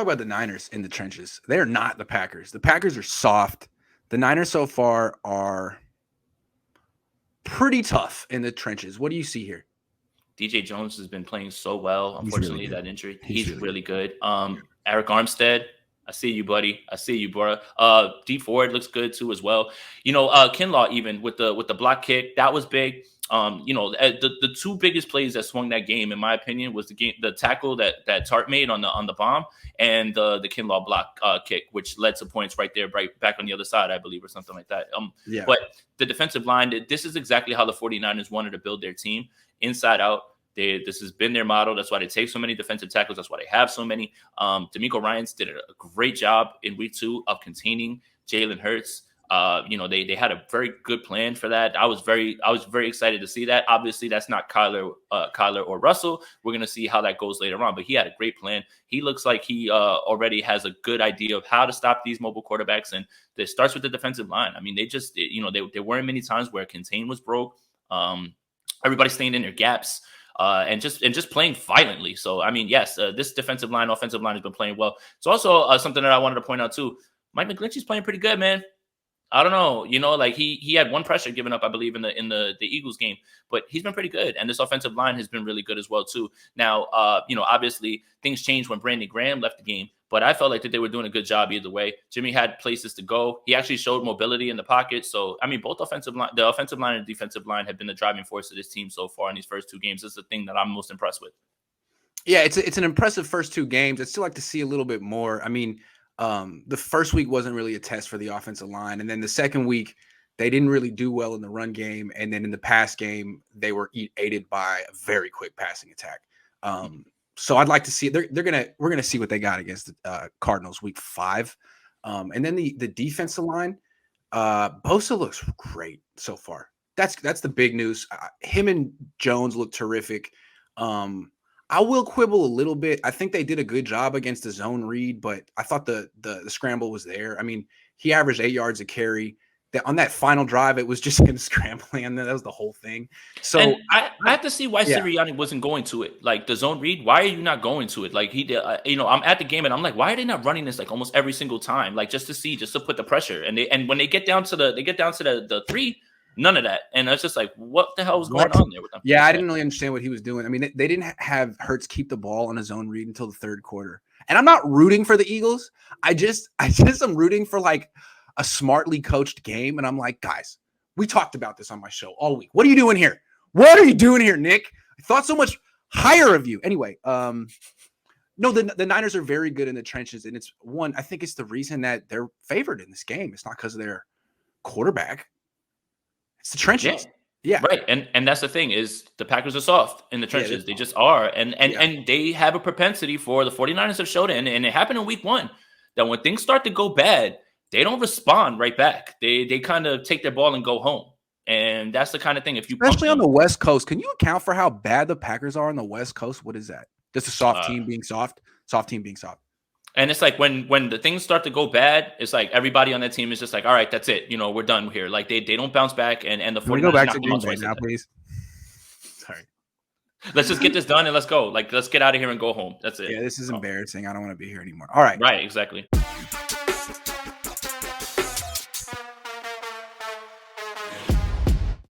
talk about the Niners in the trenches. They are not the Packers. The Packers are soft. The Niners so far are pretty tough in the trenches. What do you see here? DJ Jones has been playing so well. Unfortunately, Really that injury. He's He's really good. good. Eric Armstead, I see you, buddy. I see you, bro. D Ford looks good too as well. Kinlaw even with the block kick, that was big. The two biggest plays that swung that game, in my opinion, was the tackle that Tart made on the bomb, and the Kinlaw block kick, which led to points right there, right back on the other side, I believe, or something like that. But the defensive line, this is exactly how the 49ers wanted to build their team, inside out. This has been their model. That's why they take so many defensive tackles. That's why they have so many. D'Amico Ryans did a great job in week 2 of containing Jalen Hurts. They had a very good plan for that. I was very excited to see that. Obviously, that's not Kyler or Russell. We're gonna see how that goes later on. But he had a great plan. He looks like he already has a good idea of how to stop these mobile quarterbacks, and it starts with the defensive line. I mean, there weren't many times where contain was broke. Everybody's staying in their gaps. And just playing violently. So, I mean, yes, this offensive line has been playing well. It's also something that I wanted to point out too. Mike McGlinchey's playing pretty good, man. I don't know, he had one pressure given up, I believe, in the Eagles game, but he's been pretty good, and this offensive line has been really good as well too. Now, obviously things changed when Brandon Graham left the game, but I felt like that they were doing a good job either way. Jimmy had places to go. He actually showed mobility in the pocket. So, I mean, both the offensive line and defensive line have been the driving force of this team so far in these first 2 games. This is the thing that I'm most impressed with. Yeah, it's an impressive first 2 games. I'd still like to see a little bit more. I mean, the first week wasn't really a test for the offensive line. And then the second week, they didn't really do well in the run game. And then in the pass game, they were aided by a very quick passing attack. So I'd like to see we're gonna see what they got against the Cardinals week 5. And then the defensive line, Bosa looks great so far. That's the big news. Him and Jones look terrific. I will quibble a little bit. I think they did a good job against the zone read, but I thought the scramble was there. I mean, he averaged 8 yards a carry. On that final drive, it was just him scrambling, and that was the whole thing. So and I have to see why Sirianni wasn't going to it. Like the zone read, why are you not going to it? Like he did. I'm at the game and I'm like, why are they not running this like almost every single time? Like just to put the pressure. And when they get down to the 3. None of that. And it's just like, what the hell was going on there with them? Yeah, I didn't really understand what he was doing. I mean, they didn't have Hurts keep the ball on his own read until the 3rd quarter. And I'm not rooting for the Eagles. I just am rooting for like a smartly coached game. And I'm like, guys, we talked about this on my show all week. What are you doing here? What are you doing here, Nick? I thought so much higher of you. Anyway, no, the Niners are very good in the trenches. And I think it's the reason that they're favored in this game. It's not because of their quarterback. It's the trenches. Yeah. Right. And that's the thing is the Packers are soft in the trenches. Yeah, they just are. And they have a propensity for the 49ers have showed it. And it happened in week 1 that when things start to go bad, they don't respond right back. They kind of take their ball and go home. And that's the kind of thing. Especially on the West Coast, can you account for how bad the Packers are on the West Coast? What is that? Just a soft team being soft? Soft team being soft. And it's like when the things start to go bad, it's like everybody on that team is just like, all right, that's it. We're done here. Like they don't bounce back. And the 49ers go back to Green Bay now, please. Sorry. Let's just get this done and let's go. Like, let's get out of here and go home. That's it. Yeah, this is embarrassing. I don't want to be here anymore. All right. Right, exactly.